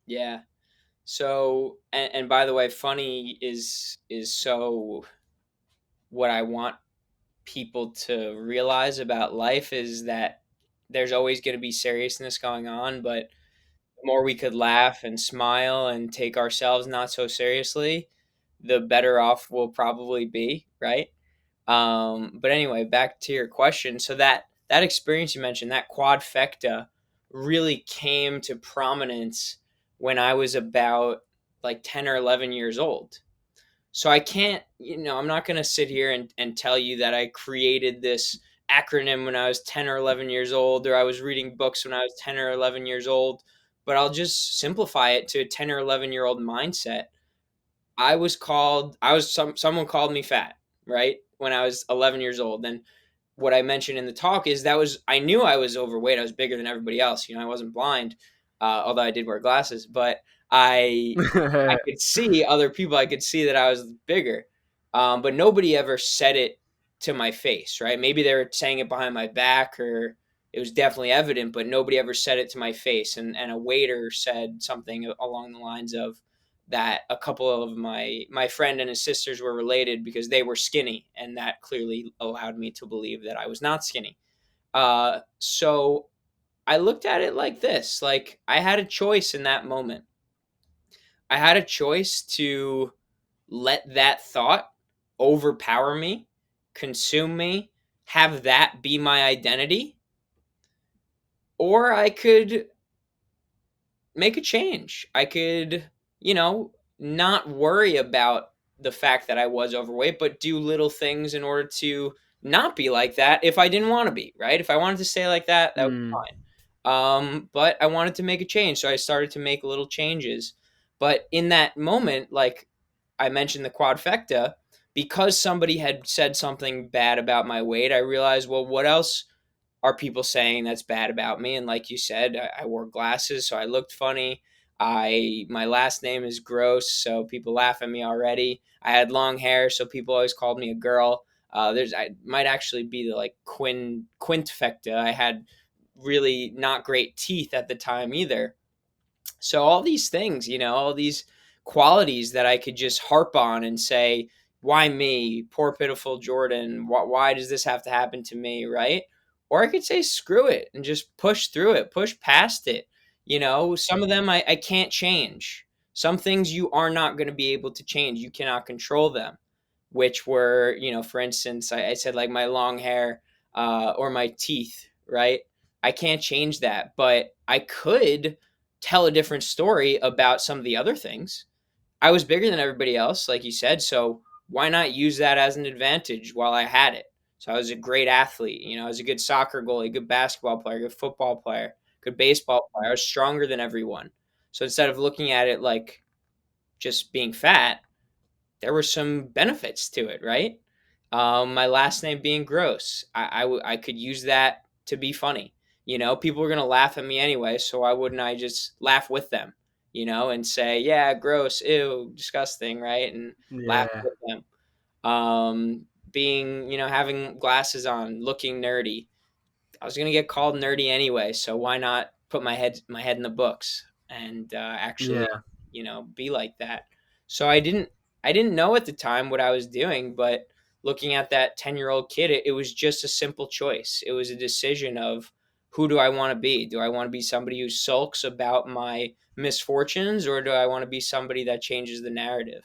Yeah. So, and by the way, funny is so what I want people to realize about life is that there's always going to be seriousness going on, but the more we could laugh and smile and take ourselves not so seriously, the better off we'll probably be, right? But anyway, back to your question. So that experience you mentioned, that quad-fecta, really came to prominence when I was about like 10 or 11 years old. So I can't, I'm not going to sit here and tell you that I created this acronym when I was 10 or 11 years old, or I was reading books when I was 10 or 11 years old, but I'll just simplify it to a 10 or 11-year-old mindset. Someone called me fat, right? When I was 11 years old. And what I mentioned in the talk is I knew I was overweight. I was bigger than everybody else. I wasn't blind, although I did wear glasses, but I could see other people. I could see that I was bigger. But nobody ever said it to my face, right? Maybe they were saying it behind my back, or it was definitely evident, but nobody ever said it to my face. And a waiter said something along the lines of that a couple of my friend and his sisters were related because they were skinny, and that clearly allowed me to believe that I was not skinny. So I looked at it like this: like I had a choice in that moment. I had a choice to let that thought overpower me, consume me, have that be my identity, or I could make a change. I could, not worry about the fact that I was overweight, but do little things in order to not be like that if I didn't want to be, right? If I wanted to stay like that, that was Mm, fine. But I wanted to make a change, so I started to make little changes. But in that moment, like I mentioned the quadfecta, because somebody had said something bad about my weight, I realized, well, what else are people saying that's bad about me? And like you said, I wore glasses, so I looked funny. My last name is Gross, so people laugh at me already. I had long hair, so people always called me a girl. I might actually be the like quintfecta. I had really not great teeth at the time either. So all these things, all these qualities that I could just harp on and say, why me? Poor pitiful Jordan. Why does this have to happen to me, right? Or I could say, screw it and just push through it, push past it. Some of them I can't change. Some things you are not going to be able to change. You cannot control them, which were, for instance, I said like my long hair or my teeth, right? I can't change that, but I could tell a different story about some of the other things. I was bigger than everybody else, like you said, so why not use that as an advantage while I had it? So I was a great athlete. I was a good soccer goalie, good basketball player, good football player, good baseball player. I was stronger than everyone. So instead of looking at it like just being fat, there were some benefits to it, right? My last name being Gross, I could use that to be funny. People were gonna laugh at me anyway, so why wouldn't I just laugh with them? And say, yeah, gross, ew, disgusting, right? And laugh yeah, with them. Being, having glasses on, looking nerdy. I was gonna get called nerdy anyway, so why not put my head in the books and actually, yeah, be like that. So I didn't know at the time what I was doing, but looking at that 10-year-old kid, it was just a simple choice. It was a decision of who do I want to be? Do I want to be somebody who sulks about my misfortunes, or do I want to be somebody that changes the narrative?